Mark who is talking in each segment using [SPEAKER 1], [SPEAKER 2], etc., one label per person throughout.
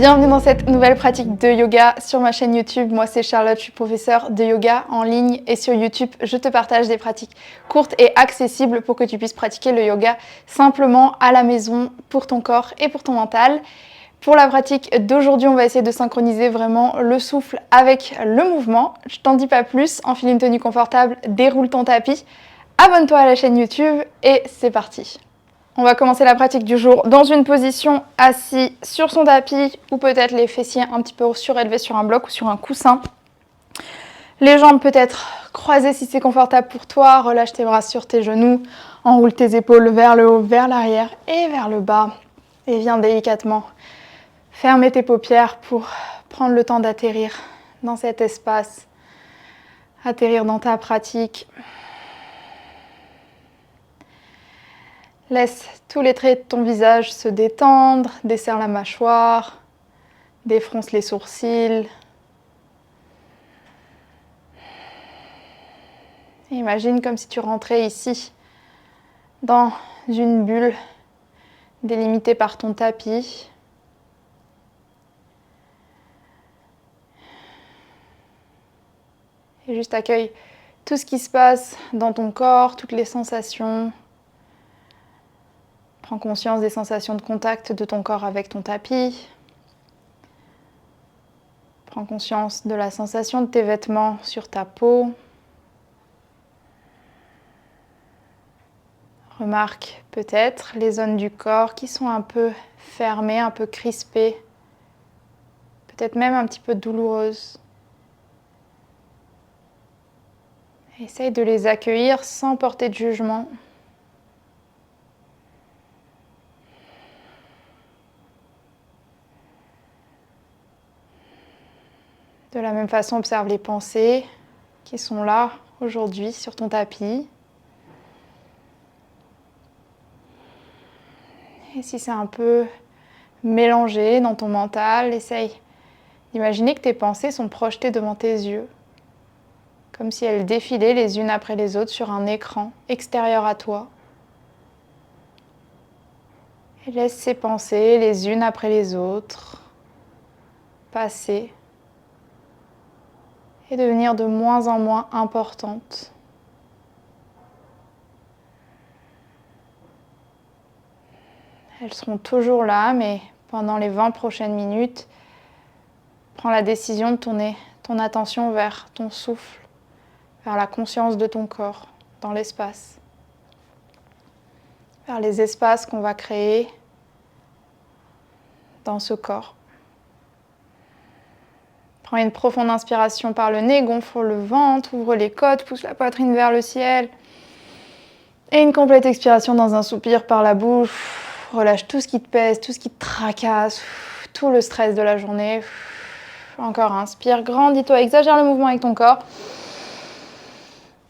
[SPEAKER 1] Bienvenue dans cette nouvelle pratique de yoga sur ma chaîne YouTube. Moi c'est Charlotte, je suis professeure de yoga en ligne et sur YouTube je te partage des pratiques courtes et accessibles pour que tu puisses pratiquer le yoga simplement à la maison pour ton corps et pour ton mental. Pour la pratique d'aujourd'hui, on va essayer de synchroniser vraiment le souffle avec le mouvement. Je t'en dis pas plus, enfile une tenue confortable, déroule ton tapis, abonne-toi à la chaîne YouTube et c'est parti. On va commencer la pratique du jour dans une position assis sur son tapis ou peut-être les fessiers un petit peu surélevés sur un bloc ou sur un coussin. Les jambes peut-être croisées si c'est confortable pour toi. Relâche tes bras sur tes genoux, enroule tes épaules vers le haut, vers l'arrière et vers le bas. Et viens délicatement fermer tes paupières pour prendre le temps d'atterrir dans cet espace, atterrir dans ta pratique. Laisse tous les traits de ton visage se détendre, desserre la mâchoire, défronce les sourcils. Imagine comme si tu rentrais ici, dans une bulle délimitée par ton tapis. Et juste accueille tout ce qui se passe dans ton corps, toutes les sensations. Prends conscience des sensations de contact de ton corps avec ton tapis. Prends conscience de la sensation de tes vêtements sur ta peau. Remarque peut-être les zones du corps qui sont un peu fermées, un peu crispées, peut-être même un petit peu douloureuses. Essaye de les accueillir sans porter de jugement. De la même façon, observe les pensées qui sont là aujourd'hui sur ton tapis. Et si c'est un peu mélangé dans ton mental, essaye d'imaginer que tes pensées sont projetées devant tes yeux, comme si elles défilaient les unes après les autres sur un écran extérieur à toi. Et laisse ces pensées les unes après les autres passer et devenir de moins en moins importantes. Elles seront toujours là, mais pendant les 20 prochaines minutes, prends la décision de tourner ton attention vers ton souffle, vers la conscience de ton corps dans l'espace, vers les espaces qu'on va créer dans ce corps. Prends une profonde inspiration par le nez, gonfle le ventre, ouvre les côtes, pousse la poitrine vers le ciel. Et une complète expiration dans un soupir par la bouche. Relâche tout ce qui te pèse, tout ce qui te tracasse, tout le stress de la journée. Encore inspire, grandis-toi, exagère le mouvement avec ton corps.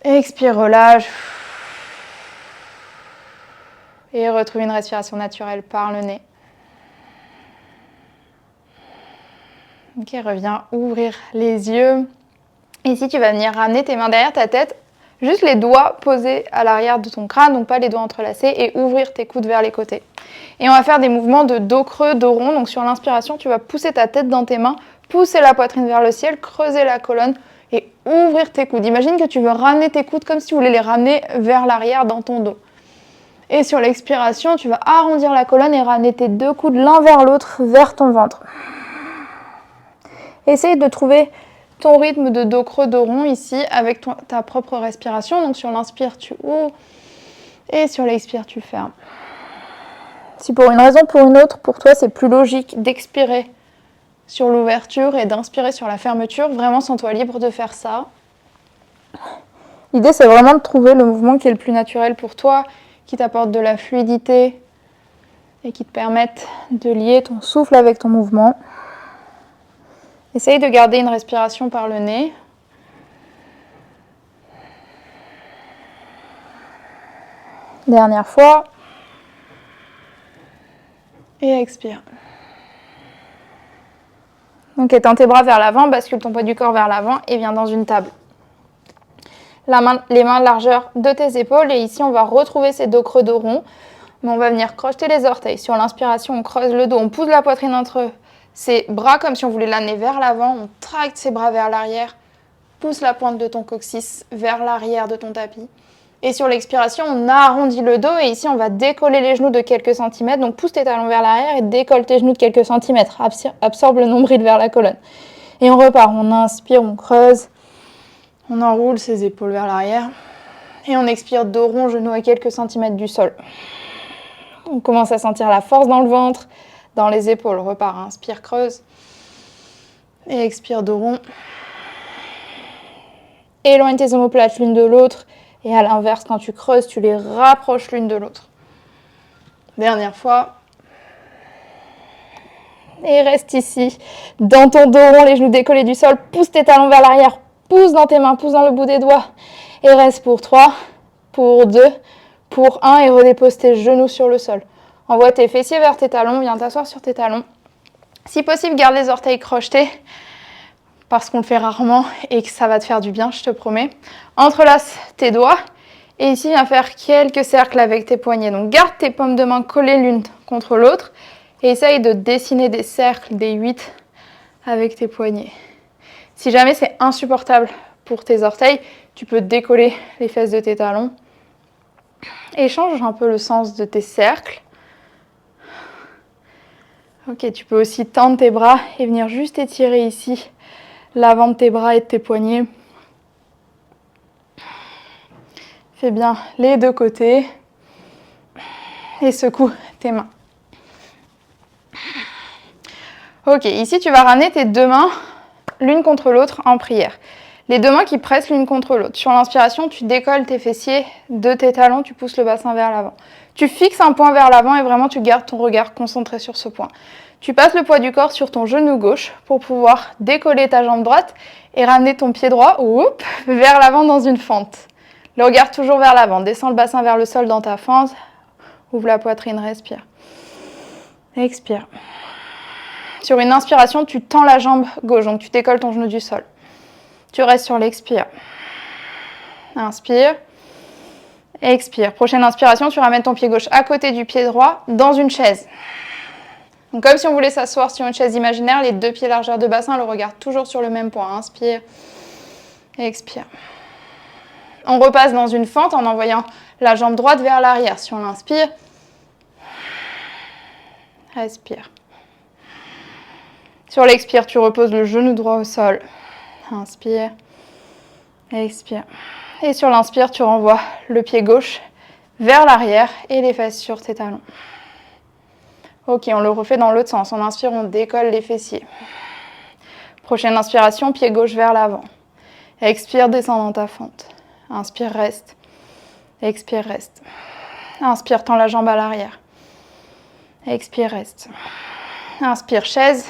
[SPEAKER 1] Expire, relâche. Et retrouve une respiration naturelle par le nez. Ok, reviens ouvrir les yeux. Ici, tu vas venir ramener tes mains derrière ta tête, juste les doigts posés à l'arrière de ton crâne, donc pas les doigts entrelacés, et ouvrir tes coudes vers les côtés. Et on va faire des mouvements de dos creux, dos rond. Donc sur l'inspiration, tu vas pousser ta tête dans tes mains, pousser la poitrine vers le ciel, creuser la colonne et ouvrir tes coudes. Imagine que tu veux ramener tes coudes comme si tu voulais les ramener vers l'arrière dans ton dos. Et sur l'expiration, tu vas arrondir la colonne et ramener tes deux coudes l'un vers l'autre vers ton ventre. Essaye de trouver ton rythme de dos creux, dos rond ici avec ta propre respiration. Donc sur l'inspire, tu ouvres et sur l'expire, tu fermes. Si pour une raison ou pour une autre, pour toi, c'est plus logique d'expirer sur l'ouverture et d'inspirer sur la fermeture, vraiment sens-toi libre de faire ça. L'idée, c'est vraiment de trouver le mouvement qui est le plus naturel pour toi, qui t'apporte de la fluidité et qui te permette de lier ton souffle avec ton mouvement. Essaye de garder une respiration par le nez. Dernière fois. Et expire. Donc étends tes bras vers l'avant, bascule ton poids du corps vers l'avant et viens dans une table. Les mains de largeur de tes épaules et ici on va retrouver ces dos creux, dos rond. Mais on va venir crocheter les orteils. Sur l'inspiration, on creuse le dos, on pousse la poitrine entre c'est bras comme si on voulait l'amener vers l'avant, on tracte ses bras vers l'arrière, pousse la pointe de ton coccyx vers l'arrière de ton tapis. Et sur l'expiration, on arrondit le dos et ici, on va décoller les genoux de quelques centimètres. Donc, pousse tes talons vers l'arrière et décolle tes genoux de quelques centimètres. Absorbe le nombril vers la colonne. Et on repart. On inspire, on creuse. On enroule ses épaules vers l'arrière. Et on expire, dos rond, genoux à quelques centimètres du sol. On commence à sentir la force dans le ventre, dans les épaules. Repart. Inspire, creuse. Et expire, dos rond. Éloigne tes omoplates l'une de l'autre. Et à l'inverse, quand tu creuses, tu les rapproches l'une de l'autre. Dernière fois. Et reste ici. Dans ton dos rond, les genoux décollés du sol. Pousse tes talons vers l'arrière. Pousse dans tes mains, pousse dans le bout des doigts. Et reste pour 3, pour 2, pour 1. Et redépose tes genoux sur le sol. Envoie tes fessiers vers tes talons. Viens t'asseoir sur tes talons. Si possible, garde les orteils crochetés. Parce qu'on le fait rarement et que ça va te faire du bien, je te promets. Entrelace tes doigts et ici, viens faire quelques cercles avec tes poignets. Donc, garde tes paumes de main collées l'une contre l'autre et essaye de dessiner des cercles, des 8 avec tes poignets. Si jamais c'est insupportable pour tes orteils, tu peux décoller les fesses de tes talons et change un peu le sens de tes cercles. Ok, tu peux aussi tendre tes bras et venir juste étirer ici l'avant de tes bras et de tes poignets. Fais bien les deux côtés. Et secoue tes mains. Ok, ici tu vas ramener tes deux mains l'une contre l'autre en prière. Les deux mains qui pressent l'une contre l'autre. Sur l'inspiration, tu décolles tes fessiers de tes talons, tu pousses le bassin vers l'avant. Tu fixes un point vers l'avant et vraiment tu gardes ton regard concentré sur ce point. Tu passes le poids du corps sur ton genou gauche pour pouvoir décoller ta jambe droite et ramener ton pied droit vers l'avant dans une fente. Le regard toujours vers l'avant. Descends le bassin vers le sol dans ta fente. Ouvre la poitrine, respire. Expire. Sur une inspiration, tu tends la jambe gauche, donc tu décolles ton genou du sol. Tu restes sur l'expire. Inspire. Expire. Prochaine inspiration, tu ramènes ton pied gauche à côté du pied droit dans une chaise. Donc comme si on voulait s'asseoir sur une chaise imaginaire, les deux pieds largeur de bassin, le regard toujours sur le même point. Inspire, expire. On repasse dans une fente en envoyant la jambe droite vers l'arrière. Si on inspire, respire. Sur l'expire, tu reposes le genou droit au sol. Inspire, expire. Et sur l'inspire, tu renvoies le pied gauche vers l'arrière et les fesses sur tes talons. Ok, on le refait dans l'autre sens. On inspire, on décolle les fessiers. Prochaine inspiration, pied gauche vers l'avant. Expire, descends dans ta fente. Inspire, reste. Expire, reste. Inspire, tends la jambe à l'arrière. Expire, reste. Inspire, chaise.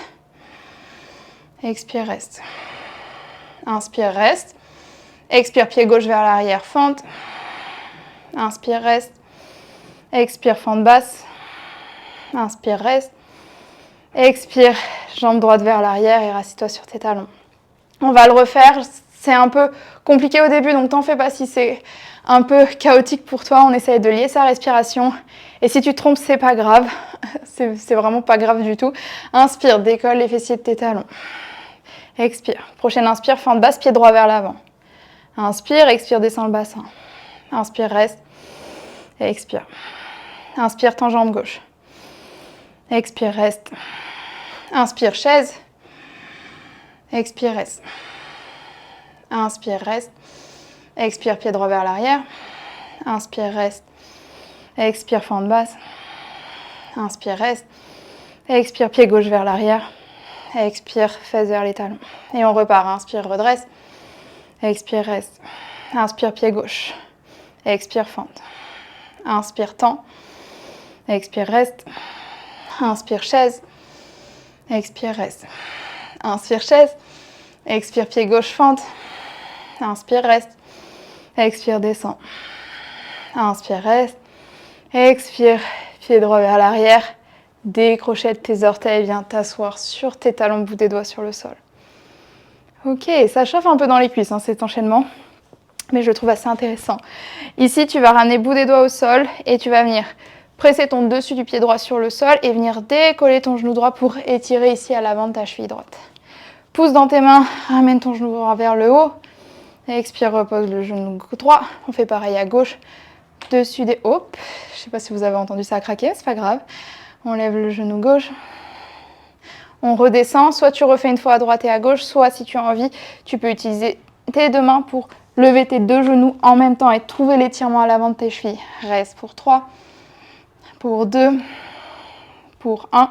[SPEAKER 1] Expire, reste. Inspire, reste. Expire, pied gauche vers l'arrière, fente. Inspire, reste. Expire, fente basse. Inspire, reste. Expire, jambe droite vers l'arrière et rassis-toi sur tes talons. On va le refaire. C'est un peu compliqué au début, donc t'en fais pas si c'est un peu chaotique pour toi. On essaye de lier sa respiration. Et si tu te trompes, c'est pas grave. C'est vraiment pas grave du tout. Inspire, décolle les fessiers de tes talons. Expire. Prochaine inspire, fente basse, pied droit vers l'avant. Inspire, expire, descends le bassin. Inspire, reste. Expire. Inspire, tends jambe gauche. Expire, reste. Inspire, chaise. Expire, reste. Inspire, reste. Expire, pied droit vers l'arrière. Inspire, reste. Expire, fente basse. Inspire, reste. Expire, pied gauche vers l'arrière. Expire, fesses vers les talons. Et on repart. Inspire, redresse. Expire, reste. Inspire, pied gauche. Expire, fente. Inspire, tend. Expire, reste. Inspire, chaise. Expire, reste. Inspire, chaise. Expire, pied gauche, fente. Inspire, reste. Expire, descend. Inspire, reste. Expire, pied droit vers l'arrière. Décrochette tes orteils, viens t'asseoir sur tes talons, bout des doigts sur le sol. Ok, ça chauffe un peu dans les cuisses, cet enchaînement, mais je le trouve assez intéressant. Ici, tu vas ramener bout des doigts au sol et tu vas venir presser ton dessus du pied droit sur le sol et venir décoller ton genou droit pour étirer ici à l'avant de ta cheville droite. Pousse dans tes mains, ramène ton genou droit vers le haut. Expire, repose le genou droit. On fait pareil à gauche. Dessus des... Hop, je ne sais pas si vous avez entendu ça craquer, c'est pas grave. On lève le genou gauche. On redescend. Soit tu refais une fois à droite et à gauche, soit si tu as envie, tu peux utiliser tes deux mains pour lever tes deux genoux en même temps et trouver l'étirement à l'avant de tes chevilles. Reste pour 3, pour 2, pour 1.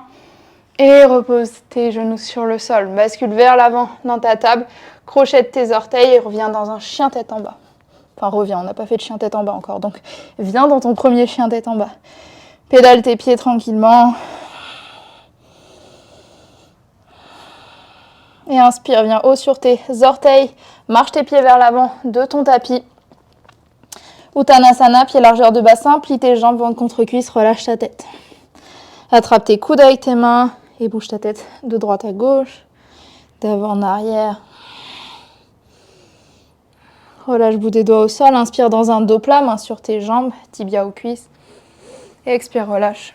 [SPEAKER 1] Et repose tes genoux sur le sol. Bascule vers l'avant dans ta table. Crochette tes orteils et reviens dans un chien tête en bas. Enfin, reviens, on n'a pas fait de chien tête en bas encore. Donc, viens dans ton premier chien tête en bas. Pédale tes pieds tranquillement. Et inspire, viens haut sur tes orteils. Marche tes pieds vers l'avant de ton tapis. Uttanasana, pied largeur de bassin. Plie tes jambes, ventre contre cuisse, relâche ta tête. Attrape tes coudes avec tes mains. Et bouge ta tête de droite à gauche, d'avant en arrière. Relâche bout des doigts au sol. Inspire dans un dos plat, main sur tes jambes, tibia aux cuisses. Expire, relâche.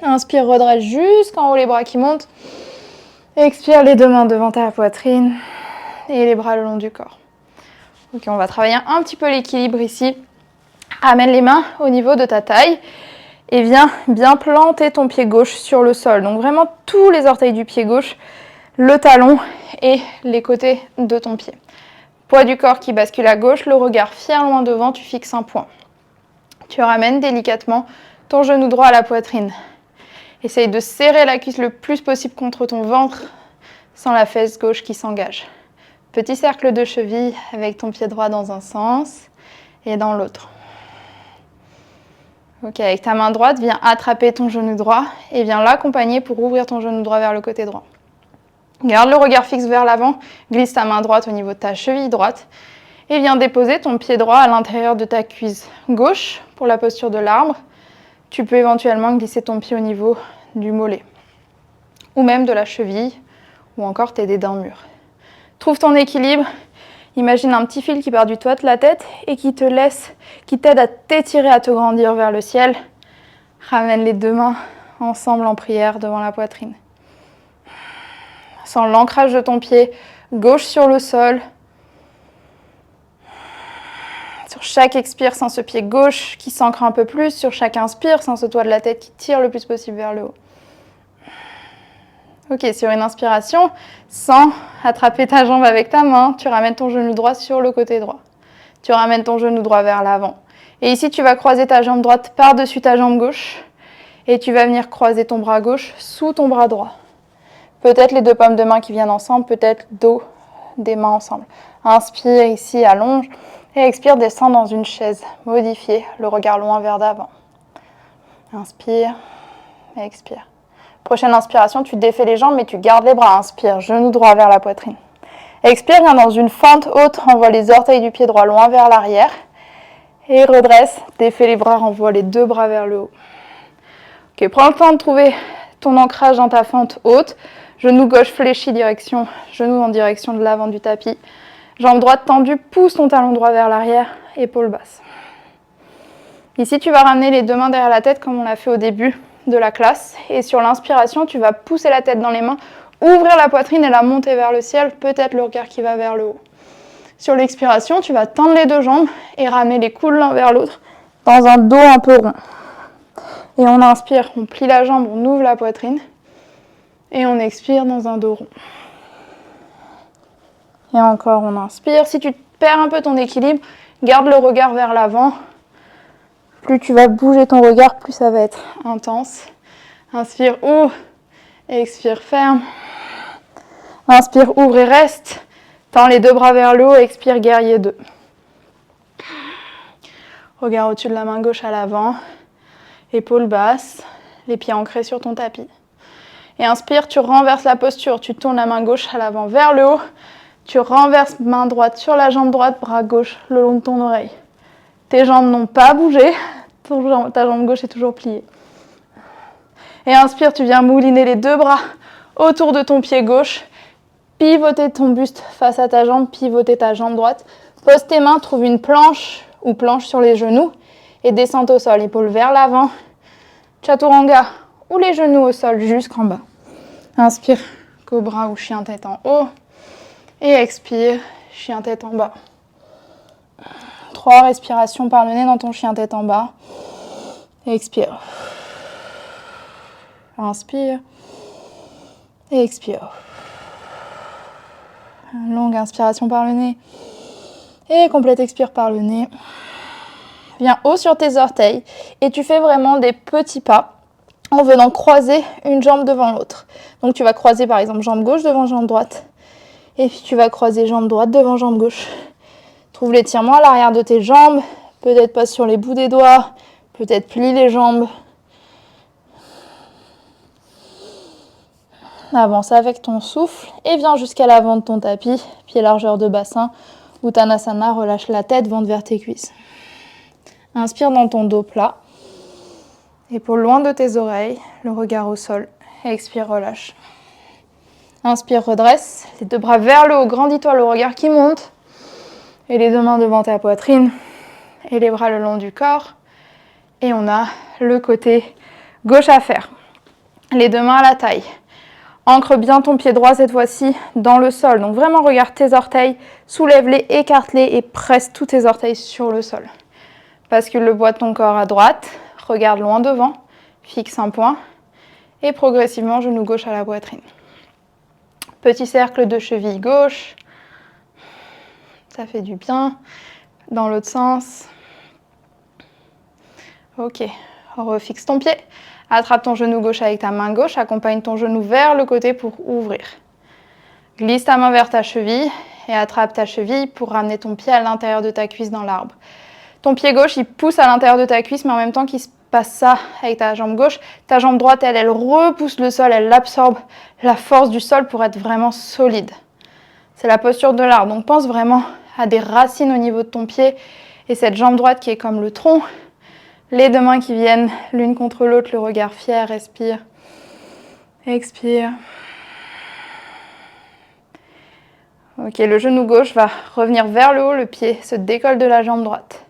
[SPEAKER 1] Inspire, redresse jusqu'en haut les bras qui montent. Expire, les deux mains devant ta poitrine et les bras le long du corps. Ok, on va travailler un petit peu l'équilibre ici. Ramène les mains au niveau de ta taille. Et viens bien planter ton pied gauche sur le sol. Donc vraiment tous les orteils du pied gauche, le talon et les côtés de ton pied. Poids du corps qui bascule à gauche, le regard fier loin devant, tu fixes un point. Tu ramènes délicatement ton genou droit à la poitrine. Essaye de serrer la cuisse le plus possible contre ton ventre sans la fesse gauche qui s'engage. Petit cercle de cheville avec ton pied droit dans un sens et dans l'autre. Ok, avec ta main droite, viens attraper ton genou droit et viens l'accompagner pour ouvrir ton genou droit vers le côté droit. Garde le regard fixe vers l'avant, glisse ta main droite au niveau de ta cheville droite et viens déposer ton pied droit à l'intérieur de ta cuisse gauche pour la posture de l'arbre. Tu peux éventuellement glisser ton pied au niveau du mollet ou même de la cheville ou encore t'aider d'un mur. Trouve ton équilibre. Imagine un petit fil qui part du toit de la tête et qui t'aide à t'étirer, à te grandir vers le ciel. Ramène les deux mains ensemble en prière devant la poitrine. Sens l'ancrage de ton pied gauche sur le sol. Sur chaque expire, sens ce pied gauche qui s'ancre un peu plus. Sur chaque inspire, sens ce toit de la tête qui tire le plus possible vers le haut. Ok, sur une inspiration, sans attraper ta jambe avec ta main, tu ramènes ton genou droit sur le côté droit. Tu ramènes ton genou droit vers l'avant. Et ici, tu vas croiser ta jambe droite par-dessus ta jambe gauche. Et tu vas venir croiser ton bras gauche sous ton bras droit. Peut-être les deux paumes de main qui viennent ensemble, peut-être dos des mains ensemble. Inspire ici, allonge. Et expire, descends dans une chaise modifiée, le regard loin vers d'avant. Inspire, expire. Prochaine inspiration, tu défais les jambes mais tu gardes les bras. Inspire, genou droit vers la poitrine. Expire, viens dans une fente haute, renvoie les orteils du pied droit loin vers l'arrière. Et redresse, défais les bras, renvoie les deux bras vers le haut. Ok, prends le temps de trouver ton ancrage dans ta fente haute. Genou gauche fléchi, genou en direction de l'avant du tapis. Jambe droite tendue, pousse ton talon droit vers l'arrière, épaule basse. Ici, tu vas ramener les deux mains derrière la tête comme on l'a fait au début de la classe. Et sur l'inspiration, tu vas pousser la tête dans les mains, ouvrir la poitrine et la monter vers le ciel, peut-être le regard qui va vers le haut. Sur l'expiration, tu vas tendre les deux jambes et ramener les coudes l'un vers l'autre dans un dos un peu rond. Et on inspire, on plie la jambe, on ouvre la poitrine et on expire dans un dos rond. Et encore, on inspire. Si tu perds un peu ton équilibre, garde le regard vers l'avant. Plus tu vas bouger ton regard, plus ça va être intense. Inspire, ouvre. Expire, ferme. Inspire, ouvre et reste. Tends les deux bras vers le haut. Expire, guerrier 2. Regard au-dessus de la main gauche à l'avant. Épaule basse. Les pieds ancrés sur ton tapis. Et inspire, tu renverses la posture. Tu tournes la main gauche à l'avant vers le haut. Tu renverses main droite sur la jambe droite, bras gauche le long de ton oreille. Tes jambes n'ont pas bougé, ta jambe gauche est toujours pliée. Et inspire, tu viens mouliner les deux bras autour de ton pied gauche. Pivoter ton buste face à ta jambe, pivoter ta jambe droite. Pose tes mains, trouve une planche ou planche sur les genoux. et descente au sol. Épaules vers l'avant. Chaturanga ou les genoux au sol jusqu'en bas. Inspire, cobra ou chien tête en haut. Et expire, chien tête en bas. 3 respirations par le nez dans ton chien tête en bas. Expire. Inspire. Et expire. Longue inspiration par le nez. Et complète expire par le nez. Viens haut sur tes orteils. Et tu fais vraiment des petits pas en venant croiser une jambe devant l'autre. Donc tu vas croiser par exemple jambe gauche devant jambe droite. Et puis tu vas croiser jambe droite devant jambe gauche. Trouve l'étirement à l'arrière de tes jambes. Peut-être passe sur les bouts des doigts. Peut-être plie les jambes. Avance avec ton souffle et viens jusqu'à l'avant de ton tapis. Pied largeur de bassin. Uttanasana, relâche la tête, ventre vers tes cuisses. Inspire dans ton dos plat. Épaules loin de tes oreilles. Le regard au sol. Expire, relâche. Inspire, redresse, les 2 bras vers le haut, grandis-toi, le regard qui monte. Et les 2 mains devant ta poitrine. Et les bras le long du corps. Et on a le côté gauche à faire. Les 2 mains à la taille. Ancre bien ton pied droit cette fois-ci dans le sol. Donc vraiment regarde tes orteils, soulève-les, écarte-les et presse tous tes orteils sur le sol. Bascule le poids de ton corps à droite. Regarde loin devant. Fixe un point. Et progressivement, genou gauche à la poitrine. Petit cercle de cheville gauche. Ça fait du bien. Dans l'autre sens. Ok. Refixe ton pied. Attrape ton genou gauche avec ta main gauche. Accompagne ton genou vers le côté pour ouvrir. Glisse ta main vers ta cheville et attrape ta cheville pour ramener ton pied à l'intérieur de ta cuisse dans l'arbre. Ton pied gauche, il pousse à l'intérieur de ta cuisse, mais en même temps qu'il se passe ça avec ta jambe gauche, ta jambe droite, elle repousse le sol, elle absorbe la force du sol pour être vraiment solide. C'est la posture de l'arbre. Donc pense vraiment à des racines au niveau de ton pied et cette jambe droite qui est comme le tronc. Les 2 mains qui viennent l'une contre l'autre, le regard fier, respire. Expire. Ok, le genou gauche va revenir vers le haut, le pied se décolle de la jambe droite.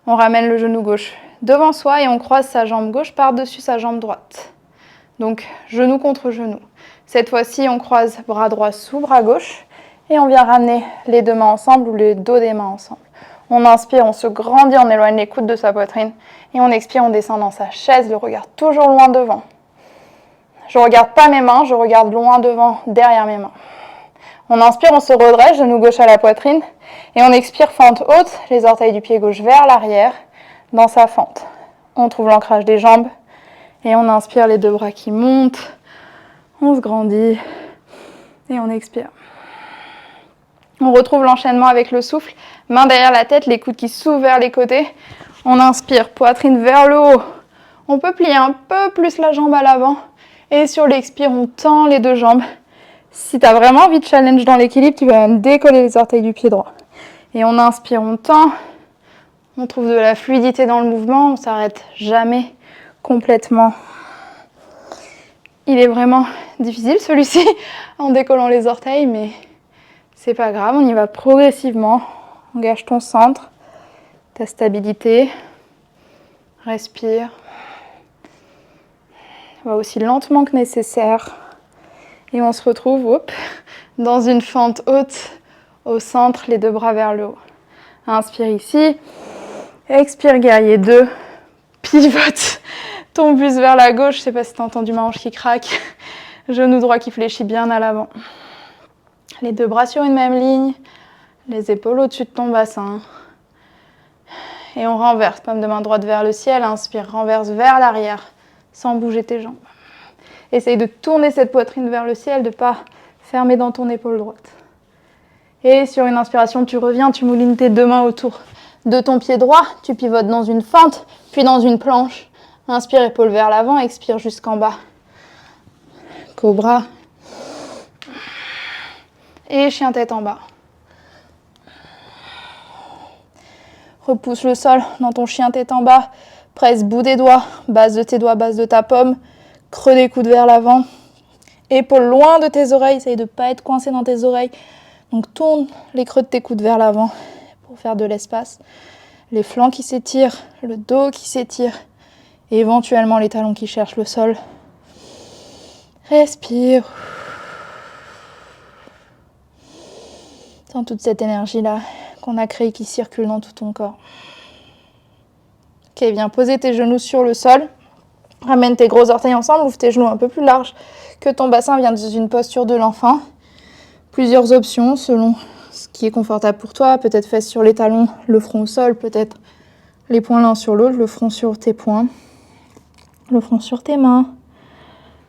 [SPEAKER 1] On ramène le genou gauche devant soi et on croise sa jambe gauche par-dessus sa jambe droite. Donc, genou contre genou. Cette fois-ci, on croise bras droit sous bras gauche et on vient ramener les 2 mains ensemble ou les dos des mains ensemble. On inspire, on se grandit, on éloigne les coudes de sa poitrine et on expire, on descend dans sa chaise, le regard toujours loin devant. Je ne regarde pas mes mains, je regarde loin devant, derrière mes mains. On inspire, on se redresse, genou gauche à la poitrine et on expire, fente haute, les orteils du pied gauche vers l'arrière dans sa fente. On trouve l'ancrage des jambes et on inspire, les 2 bras qui montent, on se grandit et on expire. On retrouve l'enchaînement avec le souffle, main derrière la tête, les coudes qui s'ouvrent vers les côtés. On inspire, poitrine vers le haut. On peut plier un peu plus la jambe à l'avant. Et sur l'expire, on tend les 2 jambes. Si tu as vraiment envie de challenge dans l'équilibre, tu vas même décoller les orteils du pied droit. Et on inspire, on tend. On trouve de la fluidité dans le mouvement. On ne s'arrête jamais complètement. Il est vraiment difficile celui-ci en décollant les orteils, mais c'est pas grave, on y va progressivement. Engage ton centre, ta stabilité. Respire. Va aussi lentement que nécessaire. Et on se retrouve dans une fente haute au centre, les 2 bras vers le haut. Inspire ici. Expire, guerrier 2. Pivote ton buste vers la gauche. Je ne sais pas si tu as entendu ma hanche qui craque. Genou droit qui fléchit bien à l'avant. Les 2 bras sur une même ligne. Les épaules au-dessus de ton bassin. Et on renverse, paume de main droite vers le ciel. Inspire, renverse vers l'arrière sans bouger tes jambes. Essaye de tourner cette poitrine vers le ciel, de ne pas fermer dans ton épaule droite. Et sur une inspiration, tu reviens, tu moulines tes 2 mains autour de ton pied droit. Tu pivotes dans une fente, puis dans une planche. Inspire, épaule vers l'avant, expire jusqu'en bas. Cobra. Et chien tête en bas. Repousse le sol dans ton chien tête en bas. Presse bout des doigts, base de tes doigts, base de ta paume. Creux des coudes vers l'avant. Épaules loin de tes oreilles. Essaye de ne pas être coincé dans tes oreilles. Donc tourne les creux de tes coudes vers l'avant pour faire de l'espace. les flancs qui s'étirent, le dos qui s'étire et éventuellement les talons qui cherchent le sol. Respire. Sens toute cette énergie-là qu'on a créée qui circule dans tout ton corps. Ok, viens poser tes genoux sur le sol. Ramène tes gros orteils ensemble, ouvre tes genoux un peu plus larges que ton bassin, viens dans une posture de l'enfant. Plusieurs options selon ce qui est confortable pour toi. Peut-être fesses sur les talons, le front au sol, peut-être les poings l'un sur l'autre, le front sur tes poings, le front sur tes mains,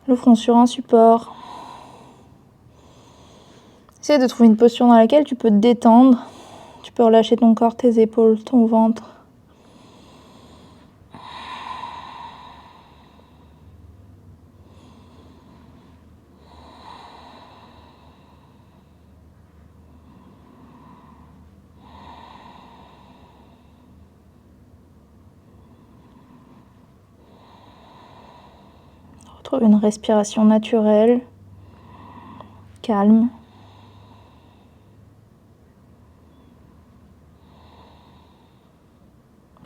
[SPEAKER 1] le front sur un support. Essaye de trouver une posture dans laquelle tu peux te détendre. Tu peux relâcher ton corps, tes épaules, ton ventre. Retrouve une respiration naturelle, calme.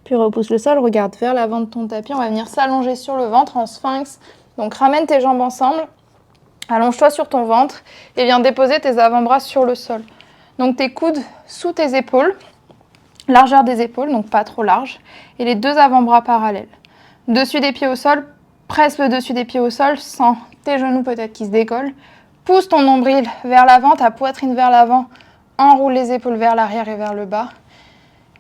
[SPEAKER 1] Puis repousse le sol, regarde vers l'avant de ton tapis. On va venir s'allonger sur le ventre en sphinx. Donc ramène tes jambes ensemble, allonge-toi sur ton ventre et viens déposer tes avant-bras sur le sol. Donc tes coudes sous tes épaules, largeur des épaules, donc pas trop large, et les deux avant-bras parallèles. Dessus des pieds au sol, presse le dessus des pieds au sol, sens tes genoux peut-être qui se décollent. Pousse ton nombril vers l'avant, ta poitrine vers l'avant, enroule les épaules vers l'arrière et vers le bas.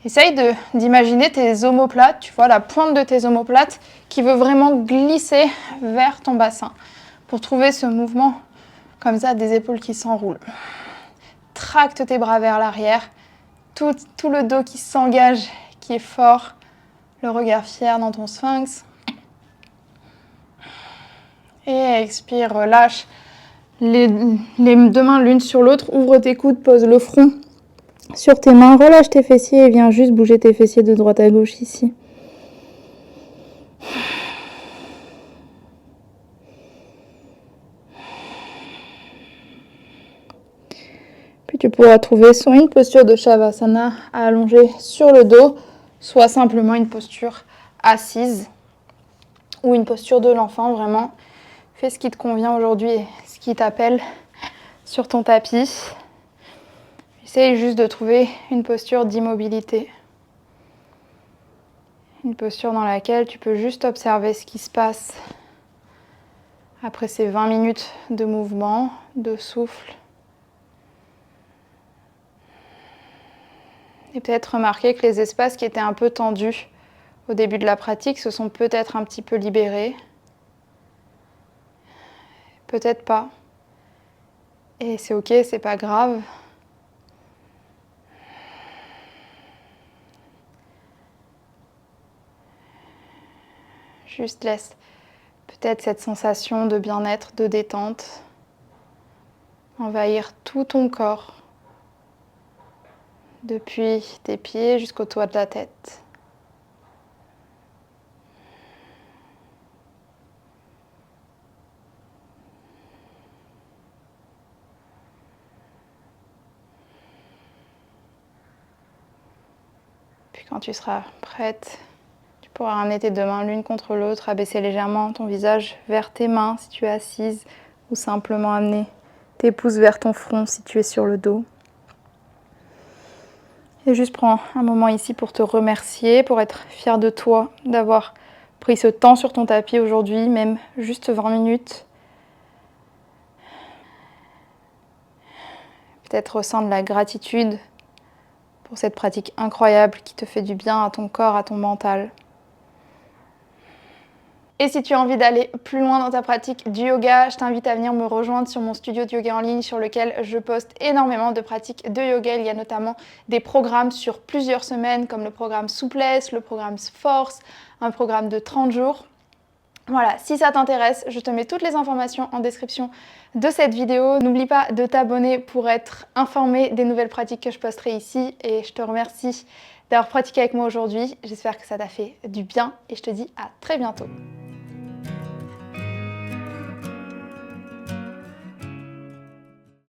[SPEAKER 1] Essaye d'imaginer tes omoplates, tu vois, la pointe de tes omoplates qui veut vraiment glisser vers ton bassin pour trouver ce mouvement comme ça des épaules qui s'enroulent. Tracte tes bras vers l'arrière, tout le dos qui s'engage, qui est fort, le regard fier dans ton sphinx. Et expire, relâche les deux mains l'une sur l'autre, ouvre tes coudes, pose le front sur tes mains, relâche tes fessiers et viens juste bouger tes fessiers de droite à gauche ici. Puis tu pourras trouver soit une posture de Shavasana allongée sur le dos, soit simplement une posture assise ou une posture de l'enfant. Vraiment, fais ce qui te convient aujourd'hui et ce qui t'appelle sur ton tapis. Essaye juste de trouver une posture d'immobilité. Une posture dans laquelle tu peux juste observer ce qui se passe après ces 20 minutes de mouvement, de souffle. Et peut-être remarquer que les espaces qui étaient un peu tendus au début de la pratique se sont peut-être un petit peu libérés. Peut-être pas. Et c'est ok, c'est pas grave. Juste laisse peut-être cette sensation de bien-être, de détente envahir tout ton corps, depuis tes pieds jusqu'au toit de la tête. Puis quand tu seras prête, tu pourras ramener tes deux mains l'une contre l'autre, abaisser légèrement ton visage vers tes mains si tu es assise, ou simplement amener tes pouces vers ton front si tu es sur le dos. Et juste prends un moment ici pour te remercier, pour être fier de toi, d'avoir pris ce temps sur ton tapis aujourd'hui, même juste 20 minutes. Peut-être ressens de la gratitude pour cette pratique incroyable qui te fait du bien à ton corps, à ton mental. Et si tu as envie d'aller plus loin dans ta pratique du yoga, je t'invite à venir me rejoindre sur mon studio de yoga en ligne sur lequel je poste énormément de pratiques de yoga. Il y a notamment des programmes sur plusieurs semaines comme le programme Souplesse, le programme Force, un programme de 30 jours. Voilà, si ça t'intéresse, je te mets toutes les informations en description de cette vidéo. N'oublie pas de t'abonner pour être informé des nouvelles pratiques que je posterai ici. Et je te remercie d'avoir pratiqué avec moi aujourd'hui. J'espère que ça t'a fait du bien et je te dis à très bientôt.